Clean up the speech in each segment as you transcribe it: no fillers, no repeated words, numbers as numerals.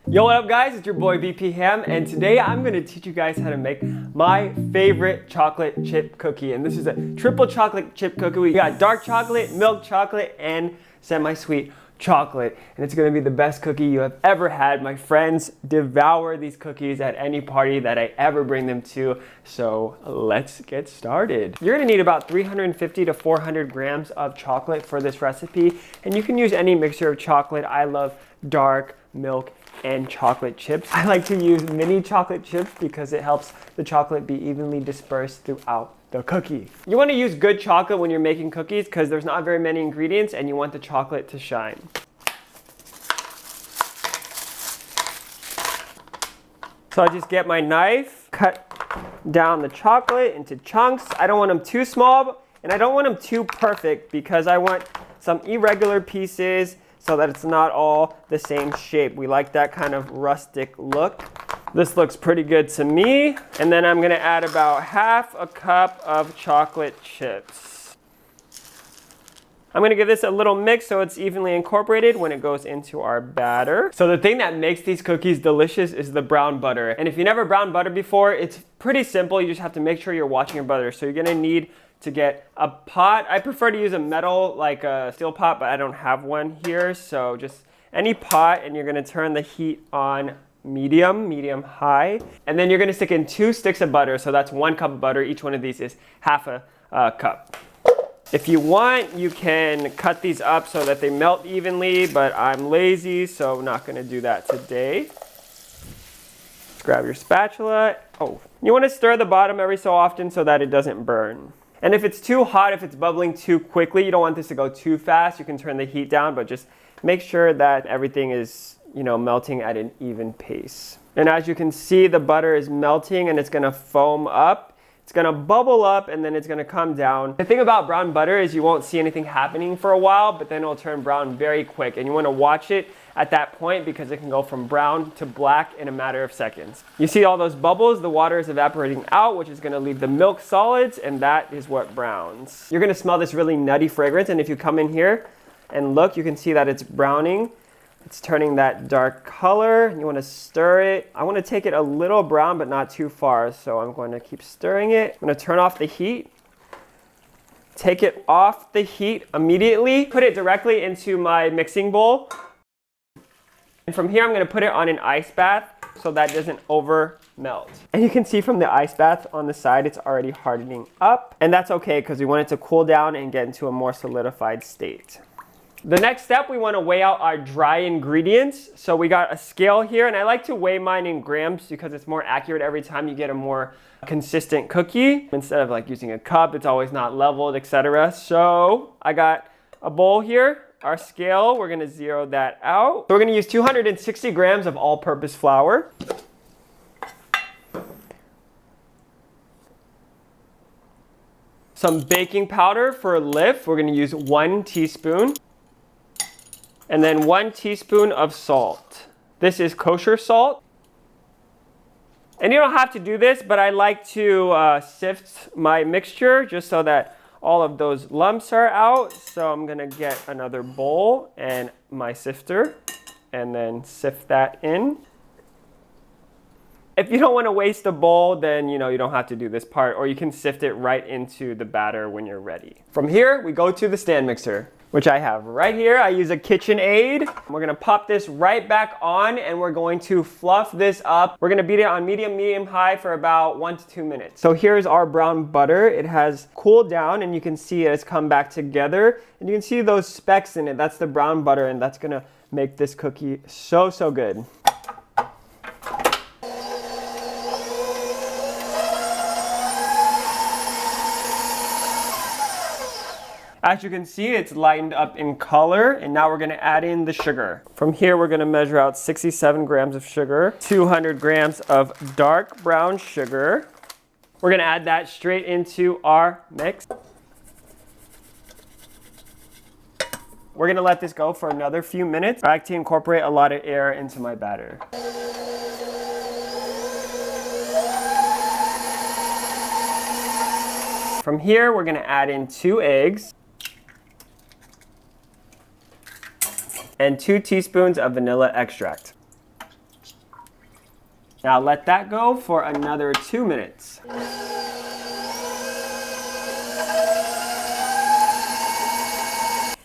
Yo, what up guys? It's your boy VP Ham, and today I'm gonna teach you guys how to make my favorite chocolate chip cookie. And this is a triple chocolate chip cookie. We got dark chocolate, milk chocolate, and semi-sweet chocolate. And it's gonna be the best cookie you have ever had. My friends devour these cookies at any party that I ever bring them to. So let's get started. You're gonna need about 350 to 400 grams of chocolate for this recipe. And you can use any mixture of chocolate. I love dark, milk, and chocolate chips. I like to use mini chocolate chips because it helps the chocolate be evenly dispersed throughout the cookie. You want to use good chocolate when you're making cookies because there's not very many ingredients and you want the chocolate to shine. So I just get my knife, cut down the chocolate into chunks. I don't want them too small and I don't want them too perfect because I want some irregular pieces so that it's not all the same shape. We like that kind of rustic look. This looks pretty good to me. And then I'm gonna add about half a cup of chocolate chips. I'm gonna give this a little mix so it's evenly incorporated when it goes into our batter. So the thing that makes these cookies delicious is the brown butter. And if you never browned butter before, it's pretty simple. You just have to make sure you're watching your butter. So you're gonna need to get a pot. I prefer to use a metal, like a steel pot, but I don't have one here. So just any pot, and you're gonna turn the heat on medium high. And then you're gonna stick in 2 sticks of butter. So that's 1 cup of butter. Each one of these is half a cup. If you want, you can cut these up so that they melt evenly, but I'm lazy, so I'm not gonna do that today. Just grab your spatula. Oh, you wanna stir the bottom every so often so that it doesn't burn. And if it's too hot, if it's bubbling too quickly, you don't want this to go too fast. You can turn the heat down, but just make sure that everything is, melting at an even pace. And as you can see, the butter is melting and it's gonna foam up. It's gonna bubble up and then it's gonna come down. The thing about brown butter is you won't see anything happening for a while, but then it'll turn brown very quick. And you wanna watch it at that point because it can go from brown to black in a matter of seconds. You see all those bubbles? The water is evaporating out, which is gonna leave the milk solids, and that is what browns. You're gonna smell this really nutty fragrance, and if you come in here and look, you can see that it's browning. It's turning that dark color. You wanna stir it. I wanna take it a little brown, but not too far, so I'm going to keep stirring it. I'm gonna turn off the heat. Take it off the heat immediately. Put it directly into my mixing bowl. And from here, I'm gonna put it on an ice bath so that doesn't over melt. And you can see from the ice bath on the side, it's already hardening up. And that's okay, because we want it to cool down and get into a more solidified state. The next step, we wanna weigh out our dry ingredients. So we got a scale here, and I like to weigh mine in grams because it's more accurate every time you get a more consistent cookie. Instead of like using a cup, it's always not leveled, etc. So I got a bowl here. Our scale, we're gonna zero that out. So we're gonna use 260 grams of all-purpose flour. Some baking powder for lift, we're gonna use 1 teaspoon. And then 1 teaspoon of salt. This is kosher salt. And you don't have to do this, but I like to sift my mixture just so that all of those lumps are out. So I'm gonna get another bowl and my sifter and then sift that in. If you don't wanna waste a bowl, then you don't have to do this part, or you can sift it right into the batter when you're ready. From here, we go to the stand mixer, which I have right here. I use a KitchenAid. We're gonna pop this right back on and we're going to fluff this up. We're gonna beat it on medium high for about 1 to 2 minutes. So here's our brown butter. It has cooled down and you can see it's come back together. And you can see those specks in it. That's the brown butter, and that's gonna make this cookie so good. As you can see, it's lightened up in color, and now we're gonna add in the sugar. From here, we're gonna measure out 67 grams of sugar, 200 grams of dark brown sugar. We're gonna add that straight into our mix. We're gonna let this go for another few minutes. I like to incorporate a lot of air into my batter. From here, we're gonna add in 2 eggs. And 2 teaspoons of vanilla extract. Now let that go for another 2 minutes.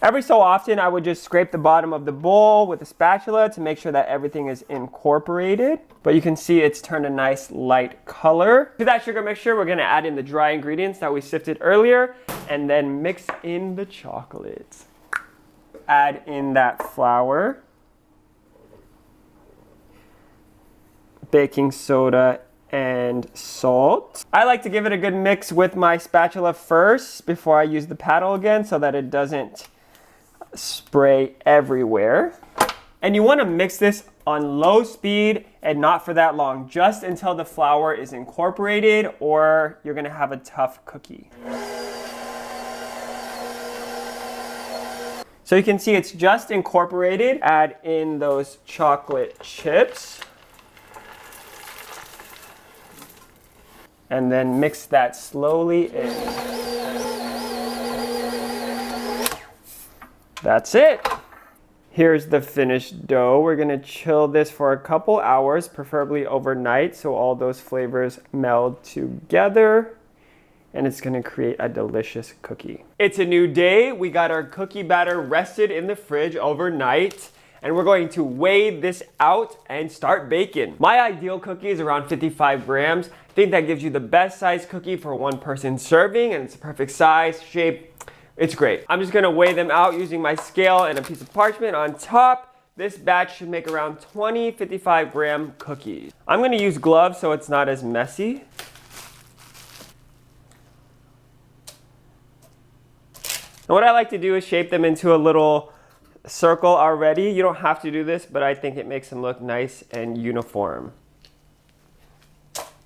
Every so often, I would just scrape the bottom of the bowl with a spatula to make sure that everything is incorporated. But you can see it's turned a nice light color. To that sugar mixture, we're gonna add in the dry ingredients that we sifted earlier and then mix in the chocolate. Add in that flour, baking soda, and salt. I like to give it a good mix with my spatula first before I use the paddle again so that it doesn't spray everywhere. And you want to mix this on low speed and not for that long, just until the flour is incorporated, or you're going to have a tough cookie. So you can see it's just incorporated. Add in those chocolate chips. And then mix that slowly in. That's it. Here's the finished dough. We're gonna chill this for a couple hours, preferably overnight, so all those flavors meld together, and it's gonna create a delicious cookie. It's a new day. We got our cookie batter rested in the fridge overnight, and we're going to weigh this out and start baking. My ideal cookie is around 55 grams. I think that gives you the best size cookie for one person serving, and it's a perfect size, shape. It's great. I'm just gonna weigh them out using my scale and a piece of parchment on top. This batch should make around 20 55-gram cookies. I'm gonna use gloves so it's not as messy. And what I like to do is shape them into a little circle already. You don't have to do this, but I think it makes them look nice and uniform.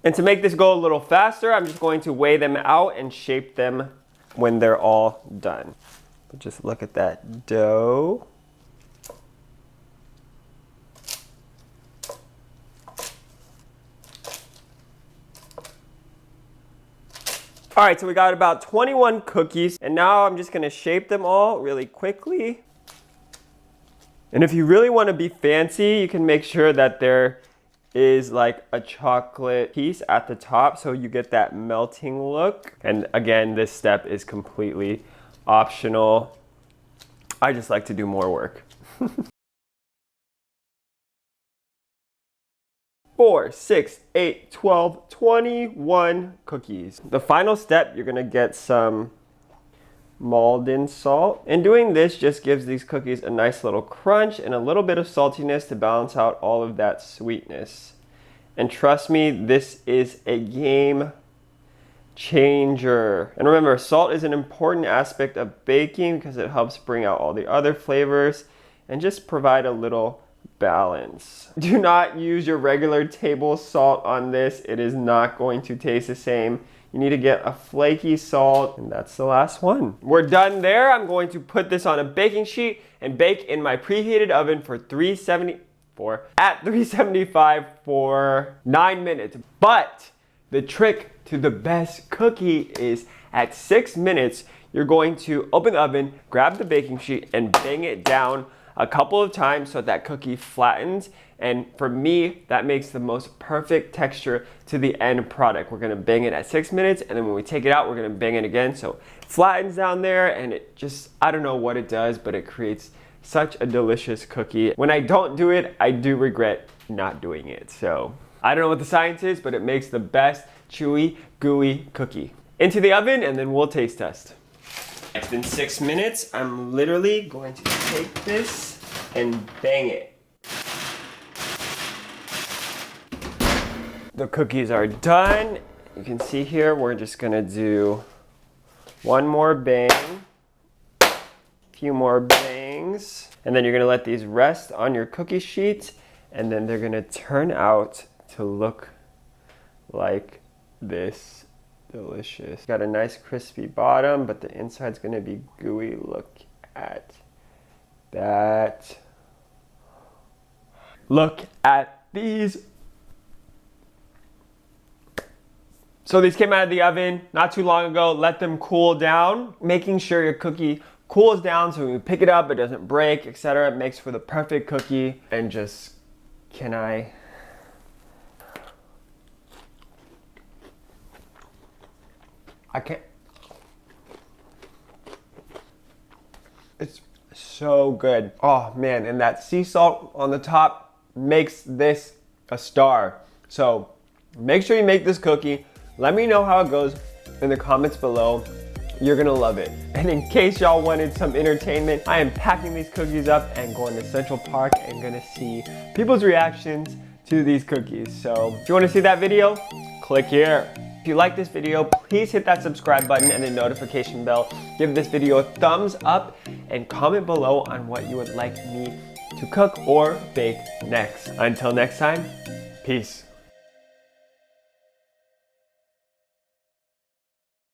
And to make this go a little faster, I'm just going to weigh them out and shape them when they're all done. But just look at that dough. All right, so we got about 21 cookies, and now I'm just gonna shape them all really quickly. And if you really wanna be fancy, you can make sure that there is like a chocolate piece at the top so you get that melting look. And again, this step is completely optional. I just like to do more work. 4, 6, 8, 12, 21 cookies. The final step, you're gonna get some Maldon salt. And doing this just gives these cookies a nice little crunch and a little bit of saltiness to balance out all of that sweetness. And trust me, this is a game changer. And remember, salt is an important aspect of baking because it helps bring out all the other flavors and just provide a little balance. Do not use your regular table salt on this. It is not going to taste the same. You need to get a flaky salt, and that's the last one. We're done there. I'm going to put this on a baking sheet and bake in my preheated oven for 375 for 9 minutes. But the trick to the best cookie is at 6 minutes, you're going to open the oven, grab the baking sheet, and bang it down a couple of times so that cookie flattens. And for me, that makes the most perfect texture to the end product. We're gonna bang it at 6 minutes, and then when we take it out, we're gonna bang it again. So it flattens down there, and it just, I don't know what it does, but it creates such a delicious cookie. When I don't do it, I do regret not doing it. So I don't know what the science is, but it makes the best chewy, gooey cookie. Into the oven, and then we'll taste test. It's been 6 minutes. I'm literally going to take this and bang it. The cookies are done. You can see here, we're just gonna do one more bang, a few more bangs, and then you're gonna let these rest on your cookie sheet, and then they're gonna turn out to look like this. Delicious. Got a nice crispy bottom, but the inside's gonna be gooey. Look at that. Look at these. So these came out of the oven not too long ago. Let them cool down, making sure your cookie cools down so when you pick it up, it doesn't break, etc. It makes for the perfect cookie. And just, can I? I can't. It's so good. Oh man, and that sea salt on the top makes this a star. So make sure you make this cookie. Let me know how it goes in the comments below. You're gonna love it. And in case y'all wanted some entertainment, I am packing these cookies up and going to Central Park and gonna see people's reactions to these cookies. So if you wanna see that video, click here. If you like this video, please hit that subscribe button and the notification bell. Give this video a thumbs up and comment below on what you would like me to cook or bake next. Until next time, peace.